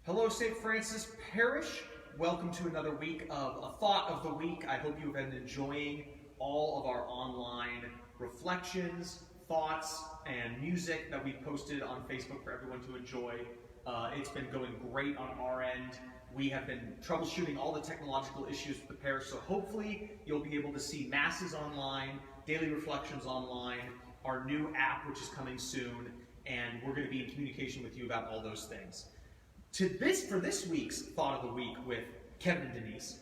Hello, St. Francis Parish. Welcome to another week of A Thought of the Week. I hope you've been enjoying all of our online reflections, thoughts, and music that we've posted on Facebook for everyone to enjoy. It's been going great on our end. We have been troubleshooting all the technological issues with the parish, so hopefully you'll be able to see masses online, daily reflections online, our new app which is coming soon, and we're going to be in communication with you about all those things. For this week's Thought of the Week with Kevin and Denise,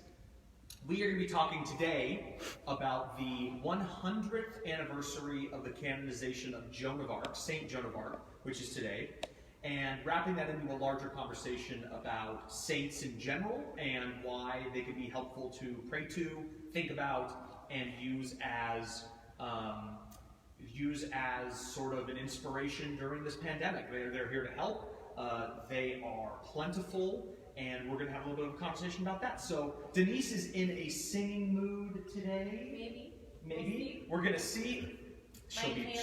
we are going to be talking today about the 100th anniversary of the canonization of Joan of Arc, Saint Joan of Arc, which is today, and wrapping that into a larger conversation about saints in general and why they can be helpful to pray to, think about, and use as sort of an inspiration during this pandemic. They're here to help. They are plentiful, and we're going to have a little bit of a conversation about that. So Denise is in a singing mood today. Maybe. We're going to see. She'll be great.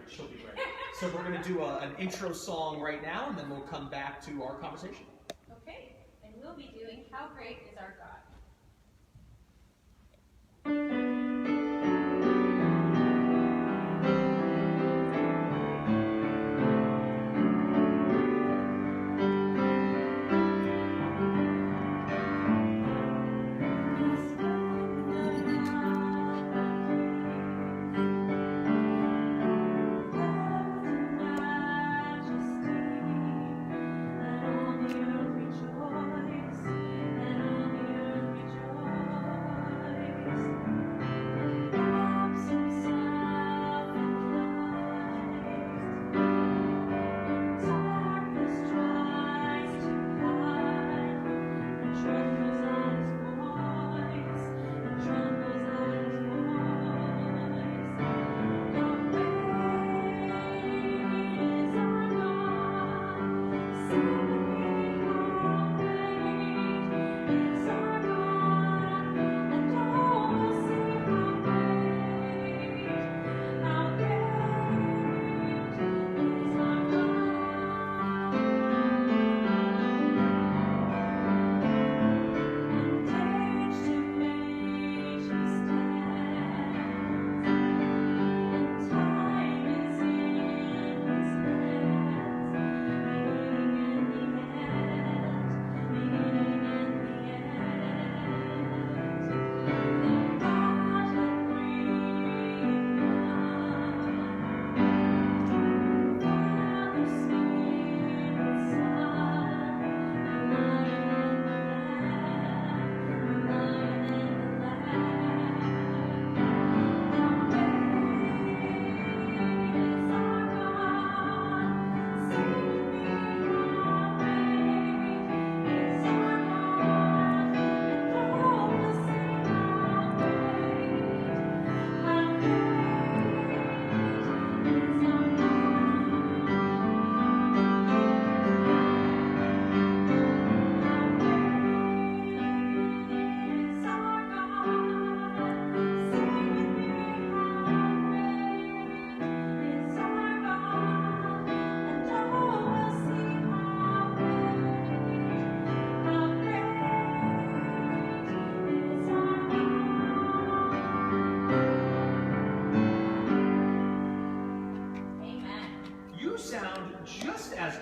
She'll be great. So we're going to do an intro song right now, and then we'll come back to our conversation. Okay, and we'll be doing How Great is Our God.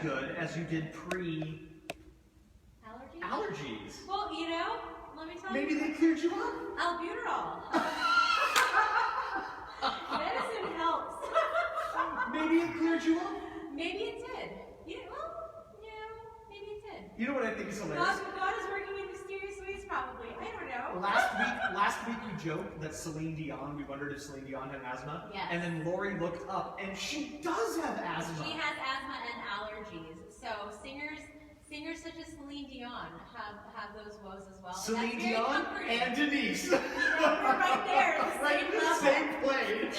Good as you did pre-allergies. Well, let me tell Maybe you. They cleared you up. Albuterol. Medicine helps. Maybe it cleared you up. Maybe it did. Maybe it did. You know what I think is hilarious? God is working in mysterious ways, probably. I don't know. Last week we joked that Celine Dion, we wondered if Celine Dion had asthma. Yes. And then Lori looked up, and she does have asthma. She has asthma and allergies. So singers such as Celine Dion have those woes as well. Celine Dion and Denise. We're right there. Right in the same plane.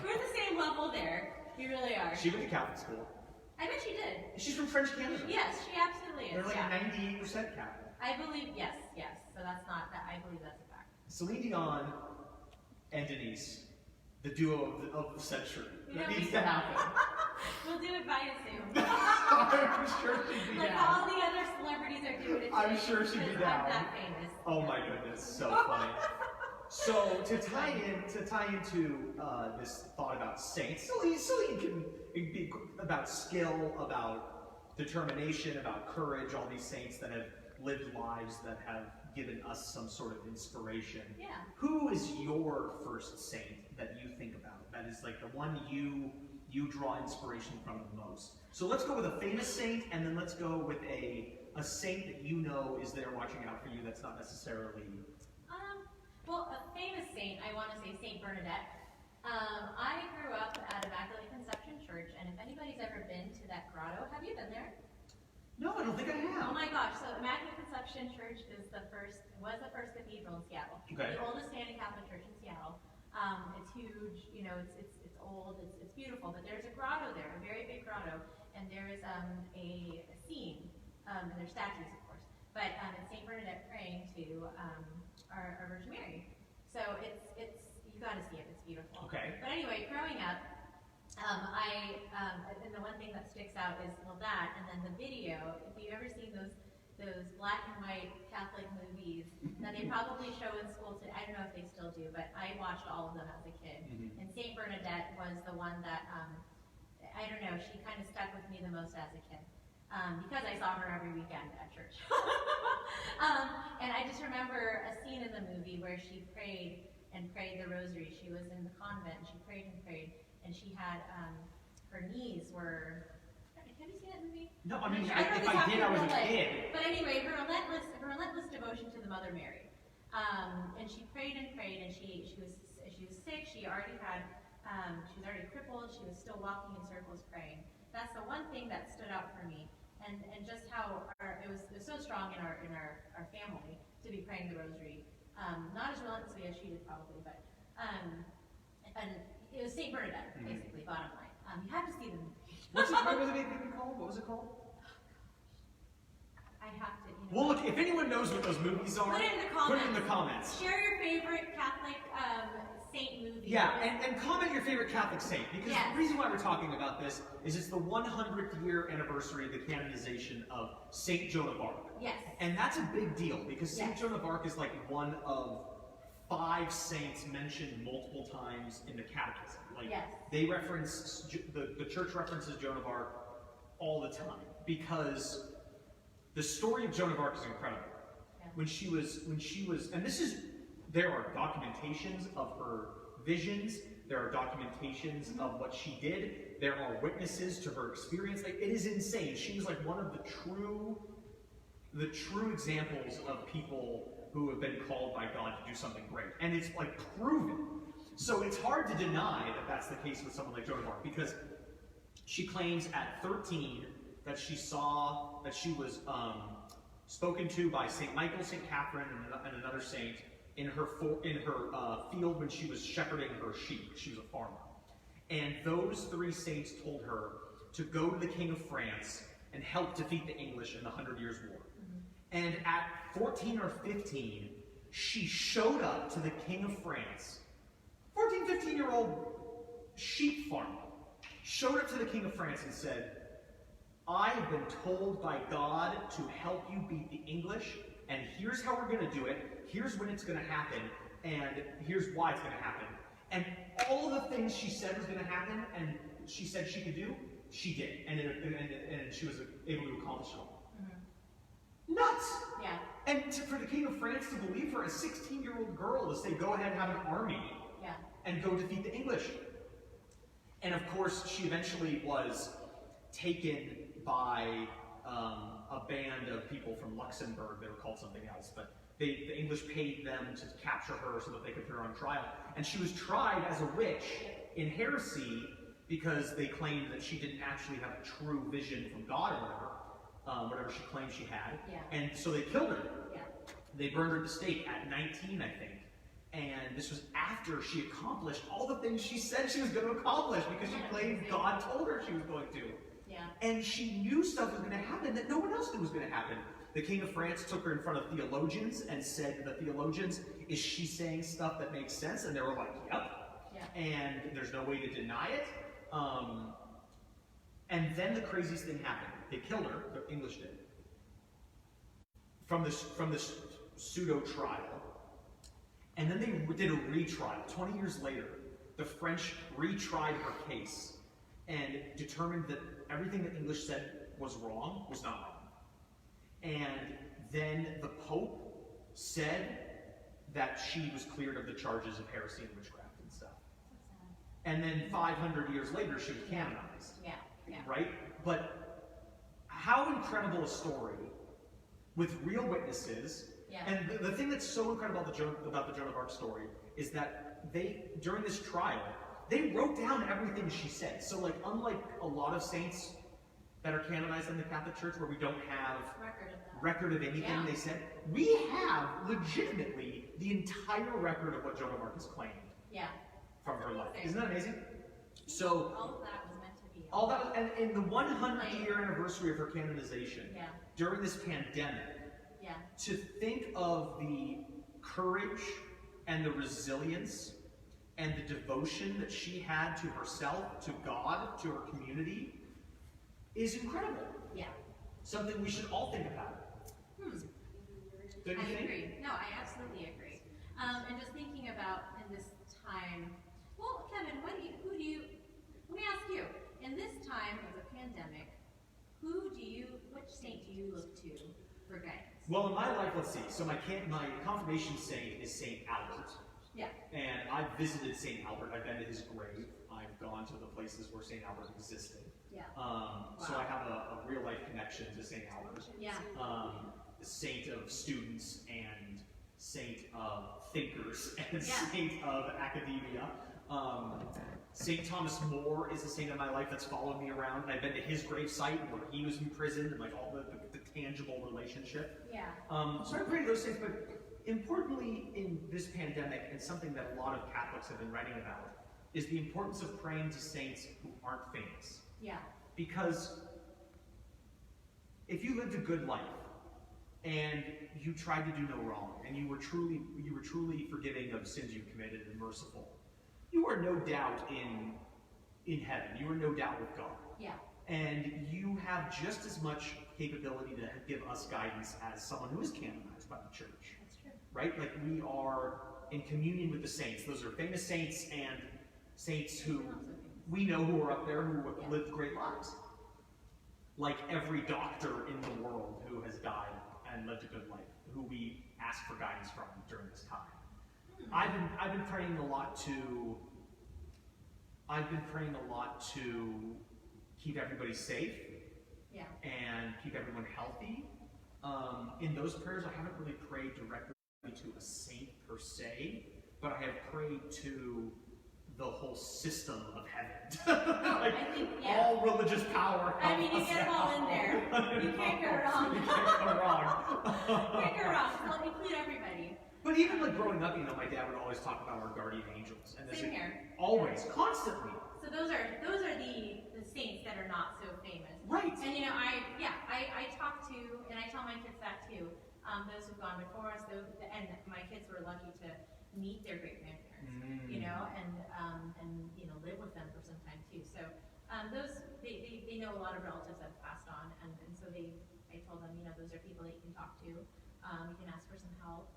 We're at the same level there. We really are. She went to Catholic school. I bet she did. She's from French Canada. Yes, she absolutely is. They're like 98% Catholic. I believe, yes. So that's not that. I believe that's a fact. Celine Dion and Denise, The duo of the century. You That know, needs to happen. We'll do it via Zoom. I'm sure she'd be Like down. all the other celebrities are doing it. I'm today, sure she'd be because down. I'm that famous. Oh my goodness, so funny. So to tie into this thought about saints, silly can be about skill, about determination, about courage. All these saints that have lived lives that have given us some sort of inspiration. Yeah. Who is your first saint that you think about? That is like the one you draw inspiration from the most. So let's go with a famous saint, and then let's go with a saint that you know is there watching out for you. That's not necessarily. Well, a famous saint, I want to say Saint Bernadette. I grew up at Immaculate Conception Church, and if anybody's ever been to that grotto, have you been there? No, I don't think I have. Oh my gosh! So Immaculate Conception Church was the first cathedral in Seattle. Okay. The oldest standing Catholic church in Seattle. It's huge. You know, it's old. It's beautiful. But there's a grotto there, a very big grotto, and there is a scene, and there's statues, of course. But it's Saint Bernadette praying to our Virgin Mary. So it's you got to see it. It's beautiful. Okay. But anyway, growing up, and the one thing that sticks out is that, and then the video. If you've ever seen those black and white Catholic movies that they probably show in school today, I don't know if they still do, but I watched all of them as a kid. Mm-hmm. And Saint Bernadette was the one that I don't know. She kind of stuck with me the most as a kid. Because I saw her every weekend at church. And I just remember a scene in the movie where she prayed the rosary. She was in the convent, and she prayed, and she had, her knees were, have you seen that movie? No, I mean, don't know if this I did, I was a happened in real kid. life. But anyway, her relentless devotion to the Mother Mary. And she prayed, and she was sick. She already had, she was already crippled. She was still walking in circles praying. That's the one thing that stood out for me. And just how it was so strong in our family to be praying the rosary, not as relentlessly as she did probably, but and it was Saint Bernadette basically. Bottom line, you have to see the movie. What was it called? What was it called? I have to. Well, look, if anyone knows what those movies are, Put it in the comments. put it in the comments. Share your favorite Catholic saint movie. Yeah, and comment your favorite Catholic saint, because Yes. the reason why we're talking about this is it's the 100th year anniversary of the canonization of Saint Joan of Arc. Yes. And that's a big deal, because Saint Yes. Joan of Arc is like one of 5 saints mentioned multiple times in the Catechism. Like, Yes. they reference, the church references Joan of Arc all the time, because the story of Joan of Arc is incredible. Yeah. When she was, and there are documentations of her visions, there are documentations of what she did, there are witnesses to her experience. Like, it is insane. She was like one of the true examples of people who have been called by God to do something great. And it's like proven. So it's hard to deny that that's the case with someone like Joan of Arc, because she claims at 13 that she was spoken to by St. Michael, St. Catherine, and another saint in her field when she was shepherding her sheep. She was a farmer. And those 3 saints told her to go to the King of France and help defeat the English in the 100 Years' War. And at 14 or 15, she showed up to the King of France. 14, 15-year-old sheep farmer showed up to the King of France and said, I have been told by God to help you beat the English, and here's how we're going to do it, here's when it's going to happen, and here's why it's going to happen. And all of the things she said was going to happen, and she said she could do, she did. And she was able to accomplish it all. Mm-hmm. Nuts! Yeah. And for the King of France to believe her, a 16-year-old girl, to say, go ahead and have an army, Yeah. and go defeat the English. And of course, she eventually was taken by a band of people from Luxembourg. They were called something else, but the English paid them to capture her so that they could put her on trial. And she was tried as a witch in heresy because they claimed that she didn't actually have a true vision from God or whatever she claimed she had. Yeah. And so they killed her. Yeah. They burned her at the stake at 19, I think. And this was after she accomplished all the things she said she was going to accomplish, because she claimed God told her she was going to. Yeah. And she knew stuff was going to happen that no one else knew was going to happen. The King of France took her in front of theologians and said to the theologians, is she saying stuff that makes sense? And they were like, yep. Yeah. and there's no way to deny it. And then the craziest thing happened. They killed her, the English did, from this pseudo trial. And then they did a retrial. 20 years later, the French retried her case and determined that everything that English said was wrong was not wrong. And then the Pope said that she was cleared of the charges of heresy and witchcraft and stuff. And then 500 years later, she was canonized. Yeah. Right? But how incredible a story with real witnesses. Yeah. And the thing that's so incredible about the Joan of Arc story is that during this trial, they wrote down everything she said. So like, unlike a lot of saints that are canonized in the Catholic Church where we don't have record of anything they said, we have legitimately the entire record of what Joan of Arc has claimed from her life. Isn't that amazing? So all of that was meant to be. all that, and in the 100-year anniversary of her canonization, during this pandemic, to think of the courage and the resilience and the devotion that she had to herself, to God, to her community, is incredible. Yeah. Something we should all think about. Don't you think? I agree. No, I absolutely agree. And just thinking about in this time, well, Kevin, let me ask you, in this time of the pandemic, which saint do you look to for guidance? Well, in my life, let's see. So my confirmation saint is Saint Albert. Yeah. And I've visited Saint Albert. I've been to his grave. I've gone to the places where Saint Albert existed. Yeah. So I have a real life connection to Saint Albert. Yeah. Saint of students and saint of thinkers and saint of academia. Saint Thomas More is a saint in my life that's followed me around. And I've been to his gravesite where he was imprisoned and like all the tangible relationship. Yeah. So I pray to those saints, but importantly in this pandemic, and something that a lot of Catholics have been writing about, is the importance of praying to saints who aren't famous. Yeah. Because if you lived a good life and you tried to do no wrong, and you were truly forgiving of sins you committed and merciful, you are no doubt in heaven. You are no doubt with God. Yeah. And you have just as much capability to give us guidance as someone who is canonized by the church. That's true. Right? Like we are in communion with the saints. Those are famous saints and saints who we know who are up there who have lived great lives. Like every doctor in the world who has died and lived a good life, who we ask for guidance from during this time. I've been praying a lot to keep everybody safe and keep everyone healthy. In those prayers, I haven't really prayed directly to a saint per se, but I have prayed to the whole system of heaven. Like, I think, all religious power. I mean, you get them all in there. You can't go wrong. You can't go wrong. Can't go wrong. I'll include everybody. But even like growing up, my dad would always talk about our guardian angels. And Same here. Always, constantly. So those are the saints that are not so famous. Right. And I talk to, and I tell my kids that too. Those who've gone before us, and my kids were lucky to meet their great grandparents, and live with them for some time too. So those they know a lot of relatives that have passed on, and so I told them, those are people that you can talk to. You can ask for some help,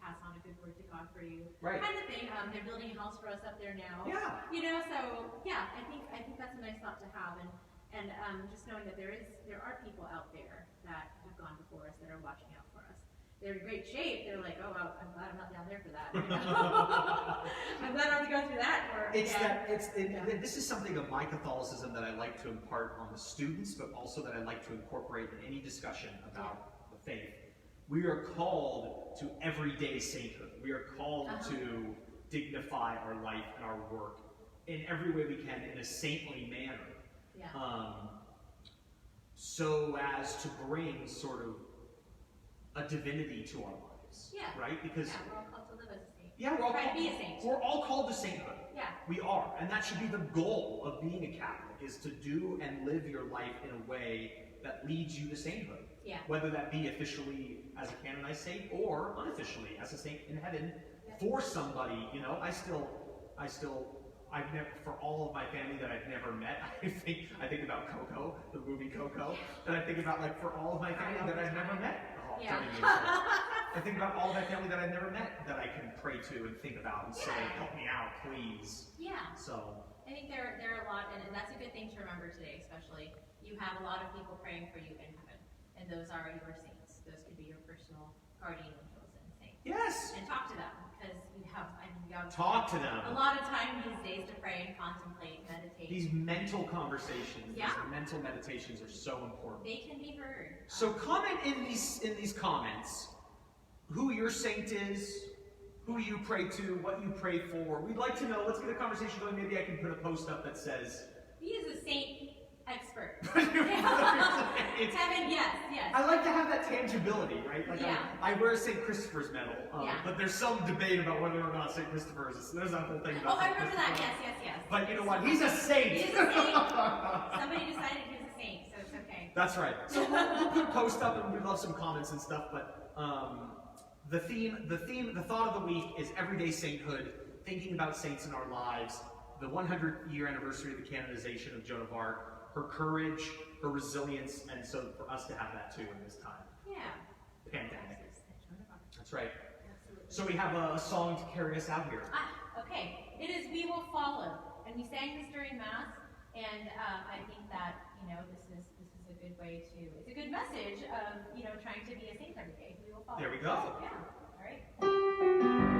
pass on a good word to God for you. Right. Kind of thing. They're building a house for us up there now. Yeah. So yeah, I think that's a nice thought to have, and just knowing that there are people out there that have gone before us that are watching out for us. They're in great shape. They're like, oh, wow, I'm glad I'm not down there for that. I'm glad I don't have to go through that. This is something of my Catholicism that I like to impart on the students, but also that I like to incorporate in any discussion about the faith. We are called to everyday sainthood. We are called to dignify our life and our work in every way we can in a saintly manner. Yeah. So as to bring sort of a divinity to our lives. Yeah. Right? Because we're all called to live as a saint. Yeah, we're all try called to be a saint. We're all called to sainthood. Yeah. We are. And that should be the goal of being a Catholic, is to do and live your life in a way that leads you to sainthood. Yeah. Whether that be officially as a canonized saint or unofficially as a saint in heaven for somebody. I I've never, for all of my family that I've never met, I think about Coco, the movie Coco, and I think about like for all of my family that I've never met. Oh, Yeah. I think about all of my family that I've never met that I can pray to and think about and say, help me out, please. Yeah. So I think there are a lot, and that's a good thing to remember today, especially. You have a lot of people praying for you in heaven, and those are your saints. Those could be your personal guardian angels and saints. yes, And talk to them, because you have talk to them. a lot of time these days to pray and contemplate, meditate. These mental conversations, Yeah. these mental meditations are so important. They can be heard. So comment in these comments who your saint is, who you pray to, what you pray for. We'd like to know. Let's get a conversation going. Maybe I can put a post up that says, He is a saint expert. It's- Heaven, yes. I like to have that tangibility, right? Like Yeah. I wear a St. Christopher's medal, Yeah. but there's some debate about whether or not St. Christopher is. There's that whole thing about Oh, I St. remember that. Christopher. Yes. But you know what? He's a saint. He is a saint. Somebody decided he was a saint, so it's okay. That's right. So we'll put a post up, and we'd love some comments and stuff. But the thought of the week is everyday sainthood, thinking about saints in our lives. The 100-year anniversary of the canonization of Joan of Arc, her courage, her resilience, and so for us to have that too in this time. Yeah. Pandemic. Absolutely. That's right. So we have a song to carry us out here. Okay. It is "We Will Follow," and we sang this during Mass, and I think that this is a good way to. It's a good message of trying to be a saint every day. We will follow. There we go. Yeah. All right.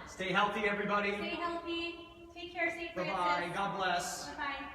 Stay healthy, everybody. Stay healthy. Take care, St. Francis. Bye-bye. God bless. Bye-bye.